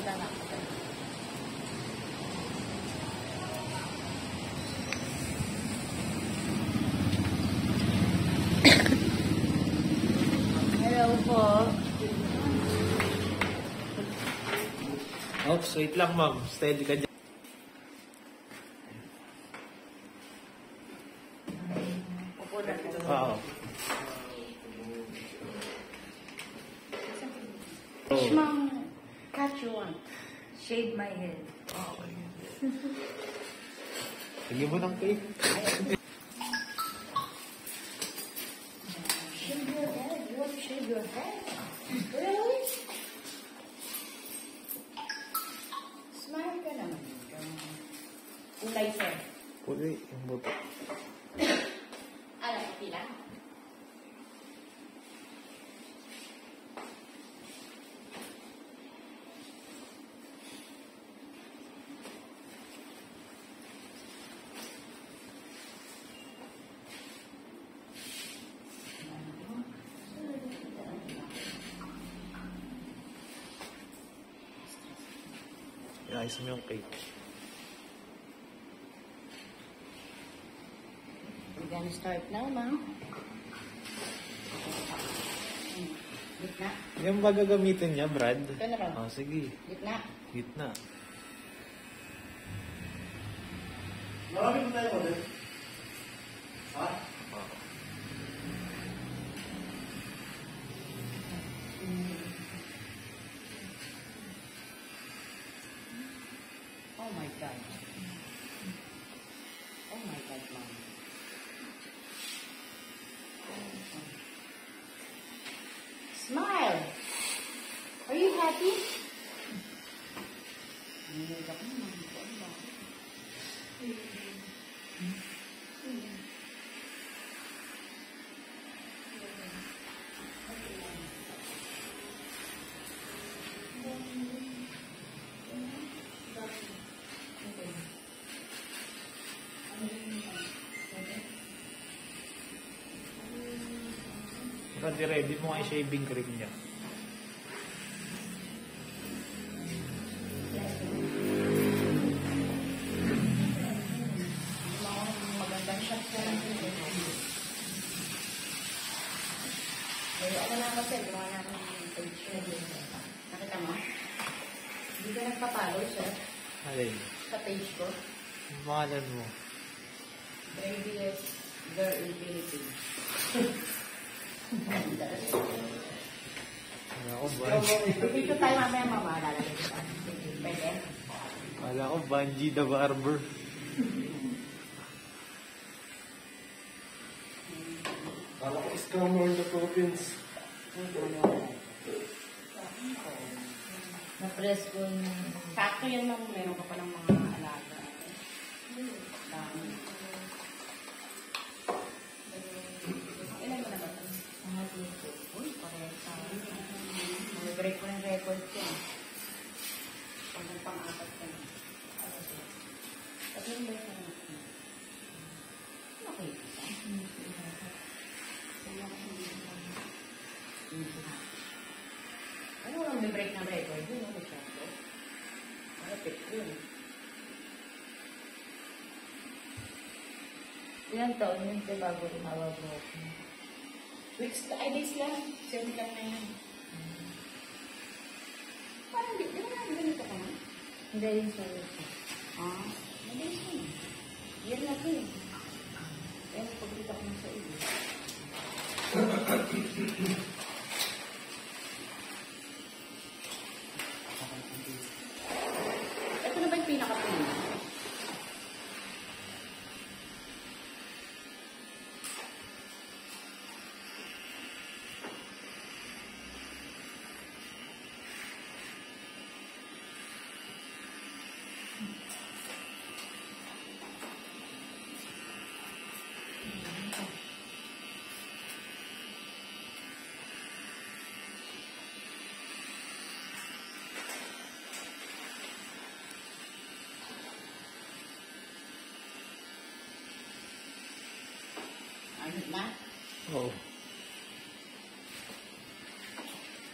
Sarap. Hello po. Oops, wait lang ma'am. Steady ka dyan. Upo na po. Oo. Which mom cut you want? Shave my head. Okay. Sige mo ng cake. Shave your head? You want to shave your head? Really? Smile ka naman. Kulay sir. Kulay, yung buto. Alam, pila? Iayos mo yung cake. We're gonna start now, ma'am. Gitna. Yung ba gagamitin niya, Brad? Ito na raw. Oh, sige. Gitna. Gitna. Marami po tayo ulit. Ha? Oh. Oh my God. Oh my God, ma'am. Smile. Are you happy? Brad, ready mo nga yung shaving cream niya. Magandang shot ka lang. Pero ako na kasi, gawa na ako ng page. Nakita mo? Hindi ka nagpapalo, sir, Alin? sa page ko. Yung pangalan mo. Bravest girl in Philippines. Wala ko Banji. Dito tayo mamaya mamahalala. Pwede? Wala ko Banji the Barber. Kala ko scammer the province. Na-press ko yung... Sakto yan nung meron ka pa ng mga alaga. Dami. Ilan mo na ba ito? Mga dito. Uy, parehas sa akin. Mag-break ko ng record ko. Pag ng pang-apat ka na. At yung break na natin. Okay. Ano lang may break ng record? Yun ako siya ko. Malapit yun. Ilang taon yun ito bago tumawag mo ako? Weeks, ay days lang. Siyempre ka na yan. Parang di ba ganito ka na? Hindi rin sa ito. Ah, hindi siya. Yan na ito eh. Kaya pagkita ko na sa iyo. Ito na ba yung pinaka-pili? Ano na? Oo.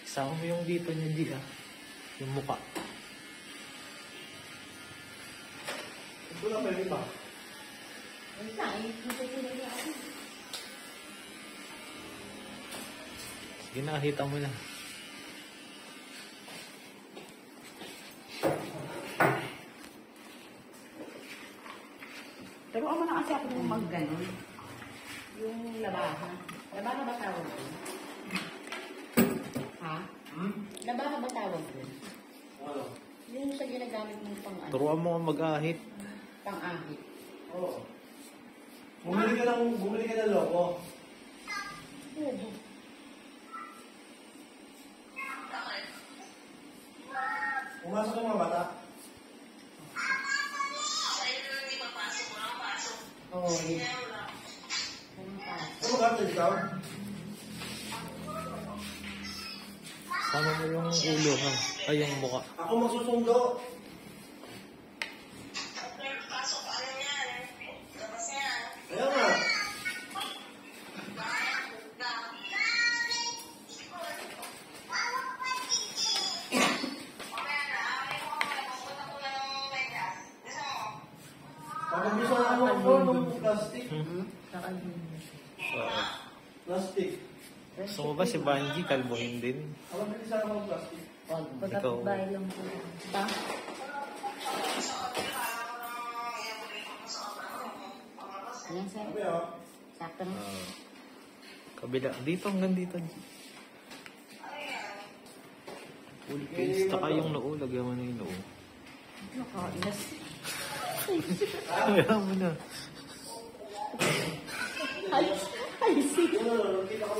Isama mo yung dito niya, Di, ah. Yung mukha. Wala pa yung iba. Wait lang, ito pinili ako. Sige na, hita mo na. Pero ako na kasi ako yung mag-ganon. Yung labaha. Labaha ba tawag doon? Ha? Labaha ba tawag doon? Ano? Yung sa ginagamit mong pang ano? Turuan mo ang mag-ahit. Pang-ahit. Oo. Bumili ka ng loko. Oo. Pumasok ang mga bata. Oo. Ano ka, ikaw? Sama mo yung ulo, ha? Ay, yung mukha. Ako magsusundo. Kaya nga. Kapag gusto na ako ng plastic. Oo. Plastic. Gusto mo ba si Banji kalbuhin din? Ako bilisan ako ng plastic. Ikaw. Pagkapit lang po. Ba? Ayan, sir. Sabi ako. Sakto na. Kabila. Dito, hanggang dito. Full face. Taka yung noo. Lagyan mo na yung noo. Nakailas. Lagyan mo na. Ay, sige. Kita ko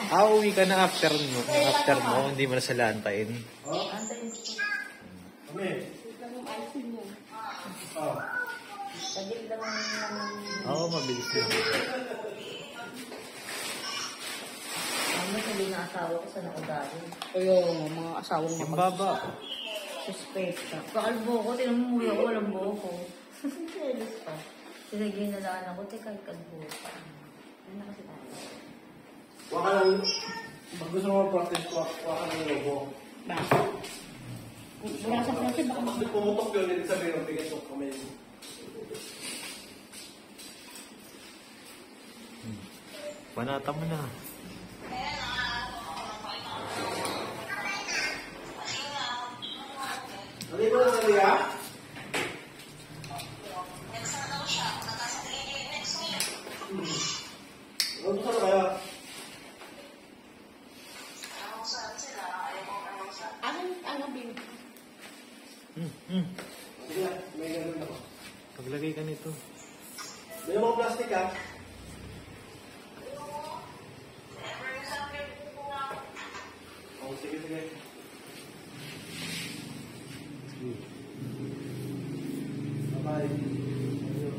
sa Uwi ka na after mo. After mo, hindi mo na sila antayin. Antayin ko. Kami. Ito yung icing niya. Oh. Pagit lang ng... Oo, mabilis na. Ano sabi ng asawa ko sa nakagaling? O yung mga asawang Yung baba. Suspecta. Pakalbo ko, tinamumuya ko, walang buho ko. Selos pa. Sinaginalaan ako, teka, kalbo pa. Ano na kasi tayo? Waka lang. Pag gusto mo mag-practice, waka ng logo. Bakit? Wala sa kasi baka Pag pumutok yun, hindi sabihin ng bigat ng kamay. Panata mo na. Ano ba na naliya? Ano sa kaya? ano bin? Sige na, may ganun ako. Paglagay ka nito. May mga plastic ha? Oh, sige, sige. Bye-bye. Ayun.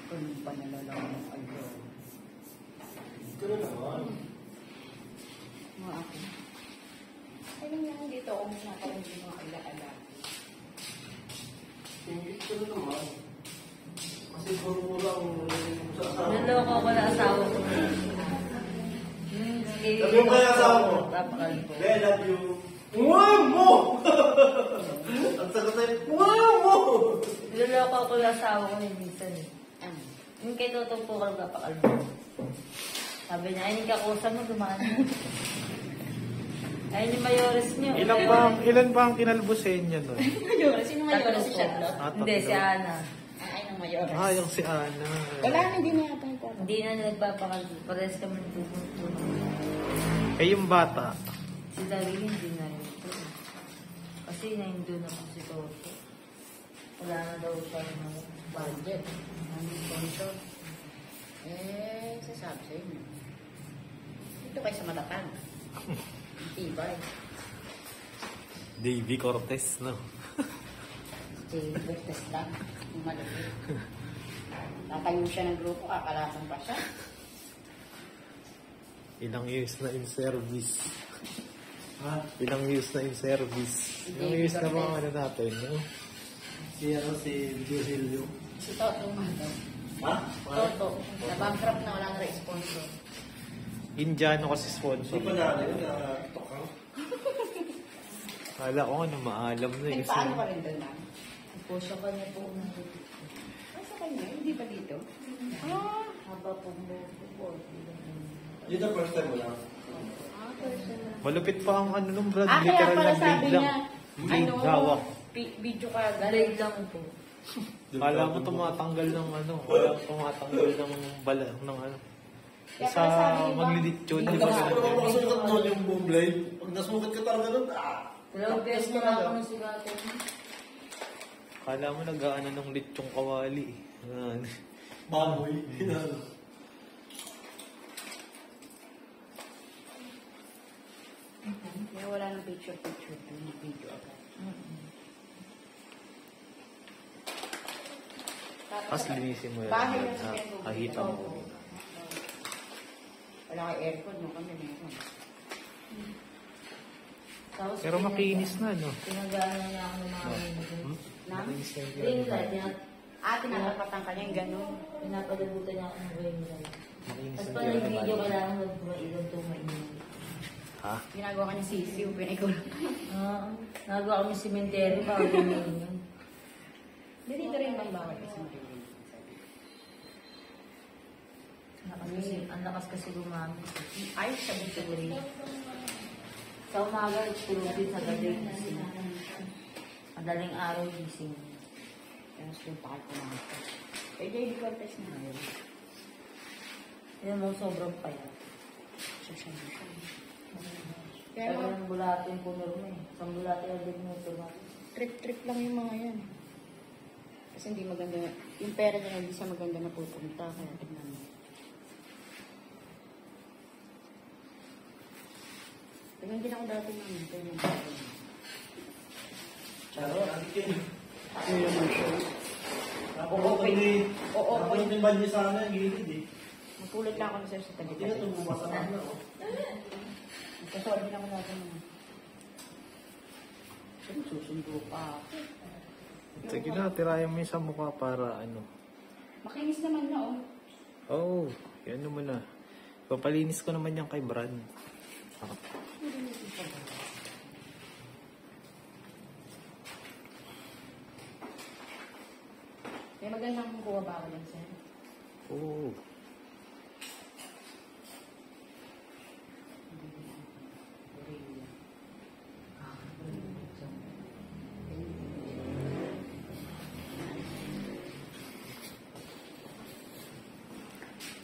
Kung panalalaw ng albo. Ganun naman. Mga ako. Ay, nangyari dito ako nakaroon ng mga ala-ala. Hindi ko naman. Kasi puro lang sa Naloko ko na asawa ko. Sabi mo kaya asawa mo? Papakalbo. I love you. Wow mo! Ang sagot na yun, wow mo! Niloloko ko yung asawa ko ni minsan eh. Ano? Yung kay Totong po ka nagpapakalbo. Sabi niya, ay hindi ka kusa mo, dumaan mo. Ay, yung mayores niyo. Ilan ba ang kinalbusin niya nun? Mayora? Sino mayora? Tatlo Si po. Charlotte? Hindi, si Ana. Ay, ng mayora. Yung si Ana. Wala na, hindi na yata yung tatlo. Hindi na nagpapakalbo. Parehas kami nagtutulong. Eh, yung bata. Si David hindi na rin ito. Kasi na-indo na po si Toto. Wala na daw siya ng budget. Ang sponsor. Sasabi sa inyo. Dito kayo sa Malapag. Tibay. Davy Cortez, no? Si Bertes lang. Yung malaki. Natayo siya ng grupo, kakalasan pa siya. Ilang years na in service. Ha? Ilang years na in service. Ilang years na mga ano natin, no? Si Virgilio. Si Toto man daw. Ha? Toto. Nabankrupt na wala na rin sponsor. Indiano kasi sponsor. Hindi pa na, TikTok ka? Kala ko ano, maalam na eh. Nagpaano ka rin doon na? Po siya kanya po unang Ah, sa kanya? Hindi ba dito? Ah, haba po mo po. Yun ang first time mo lang. Malupit pa ang ano nung Brad. kaya Literal pala na sabi blade lang. niya, Blade hawak. Video ka agad. Blade lang po. Kala ko tumatanggal ng ano. Kala ko tumatanggal ng bala, ng ano. Kaya Sa pala sabi niya, maglilitsyon. Pag Di ba nasukat ganun? mo, masukat mo yung boom blade. Pag nasukat ka talaga nun, Dalawang beses na ako ng sigatin. Kala mo nag-aano ng litsong kawali. Ah, baboy. Kaya wala nang picture-picture. Video agad. Tapos linisin mo yan. Bahay lang sa Ah, Quezon. kahita mo. Oo. Wala kang aircon, no? Kami meron. Tapos Pero makinis na, no? Pinagana niya ako ng mga Hmm? Na? Makinis na yung ring ginagawa. light. Tinatapatan ka niya yung gano'n. Pinapadabutan niya ako ng ring light. Makinis Tapos na pag yung nag-video, ginagawa. kailangan mag-mailan ito mainit. Ha? Ginagawa ka niya sisiw, pinikulang. Nagawa kami sementeryo para gumayon. Hindi dito rin bang bawal kasi makinig. Ang lakas kasi gumamit. Ayos sa dito rin. Sa umaga, tulogin sa gabi gising. Madaling araw gising. Kaya mas yung pakal kumakot. Eh, JD Cortez na ngayon. Yan mo, sobrang payat. Social media. Kaya Pero ang bulatin po norma eh. Sa bulatin ang din mo automatic. trip-trip lang yung mga yan. Kasi hindi maganda na, yung pera niya hindi sa maganda na pupunta. Kaya tignan mo. Tignan din ako dati namin. Tignan din ako. Charo, adik yun. Ako yung mga show. Napapagod ni... Oo, Napapagod ni Banyo sana yung gilid eh. Mapulot lang ako sa tabi. Hindi na tumumasa na ano. Nagkasood din ako natin naman. Susundo pa ako. Sige na, tirayan mo yung sa mukha para ano. Makinis naman na, oh. Oh, yan naman na. Papalinis ko naman yan kay Brad. Kaya magandang kukuha ba ako dyan, sir? Oo.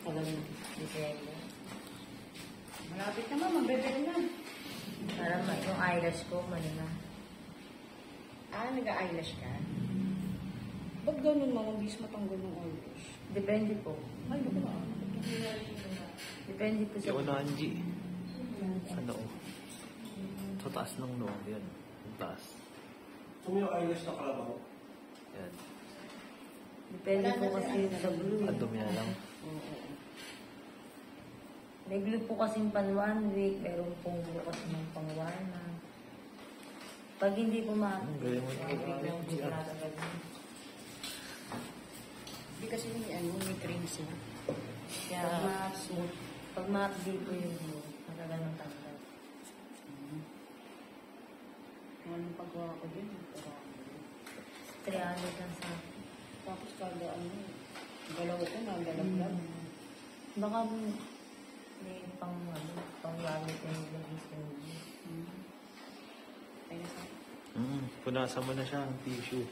Tagal ng December. Malapit naman, magbebel na. Para yung eyelash ko, mali na. Nag-eyelash ka? Ba't ganun mo, kung bis matanggal ng eyelash? Depende po. Ay, ba? Depende po sa... Yung na, Angie. Ano? Sa taas ng noo. Yan. Ang taas. Kung yung eyelash na kalabaw. Yan. Depende po kasi sa glue. Ang dumi na lang. Oo. May glue po kasing pan 1 week, meron pong bukas ng pang 1 month. Pag hindi po galing mo. biglang biglatagad. Hindi kasi may cream siya. Kaya, Pag smooth. pag ma-update po yung glue, matagal ng tanggal. Anong paggawa ko din? 300 lang sa akin. Tapos kada galaw ko na, galaglag. Baka may pang gamit yung lagis ng glue. Ay, nasa. Punasan mo na siya ang tissue.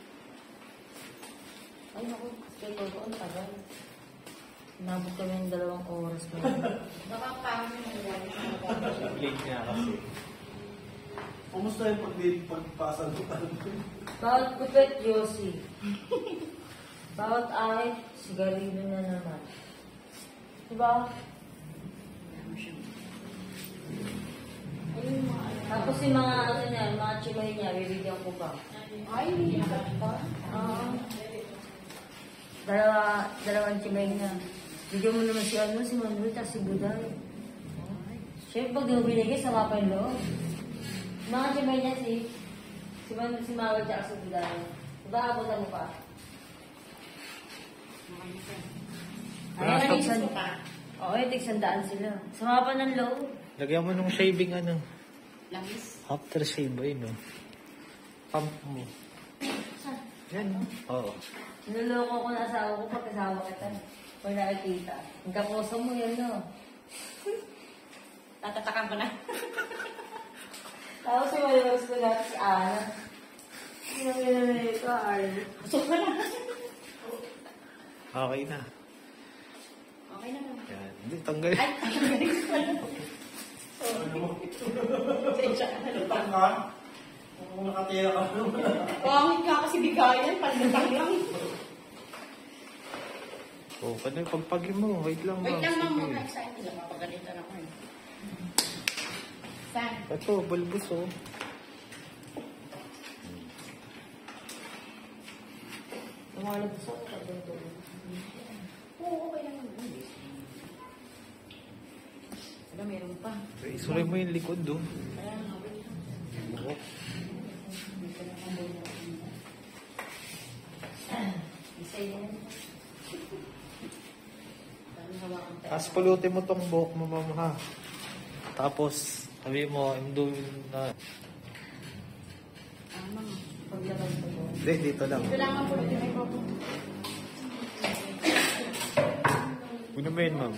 Ay, naku, schedule ko, ang tagal. Inabot kami ng 2 oras na. Baka parang yung mga Blade niya kasi. Kumusta yung pagpasan mo? Bawat pupet, Yossi. Bawat ay, sigarilyo na naman. Diba? Ayun yung mga Tapos yung mga ano niya, yung mga chimay niya, bibigyan ko pa. Ay, hindi ka pa. Oo. Dalawang chimay niya. Bigyan mo naman si si Manuel, tapos si Buday. Siyempre, pag di mo binigay, sama pa yung loob. Yung mga chimay niya, si Mawal, tsaka si Buday. Diba, abutan mo pa? Ay, tigsan pa. Oo, tigsandaan sila. Sama pa ng loob. Lagyan mo nung shaving ano. Langis. After shave ba yun, no? Pump mo. Yan. Oo. Niloloko ko na asawa ko pag kasama kita. Pag nakikita. Ang kapuso mo yan, no? Tatatakan ko na. Tapos si Malimos ko na si Ana. Hindi ito, Arlo. Busog ko na. Okay na. Okay na naman. Yan. Hindi, tanggal. Ay, galing ko na. Pasensya ka na. Lutang ka? Kung nakatira ka. Pangit ka kasi bigayan, palutang lang. Oh, paano yung pagpagi mo? Wait lang, Wait lang, ma'am. Sige. Muna sa akin. Mapagalitan ako eh. Saan? Ito, bulbos oh. Lumalabas ako sa ganito. Oo, okay lang naman. Wala, meron pa. Isuray mo yung likod oh. Kaya nga, wait lang. Buhok. Dito na ang muna. Isa yan. Parang hawakan tayo. Tapos pulutin mo tong buhok mo, mama ha. Tapos, sabi mo, imdo na. Ma'am, paglabas ko po. Hindi, dito lang. Ito lang ang pulutin may po. Ano ba yun, ma'am?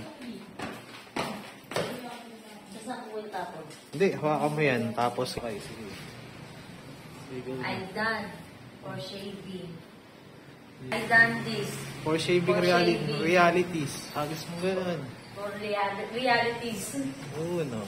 Saan ko yung tapon? Hindi, hawakan mo yan. Tapos, okay, sige. Sige. I done for shaving. I done this For shaving For shaving. realities. Agos mo ganun. for realities. Oo, no.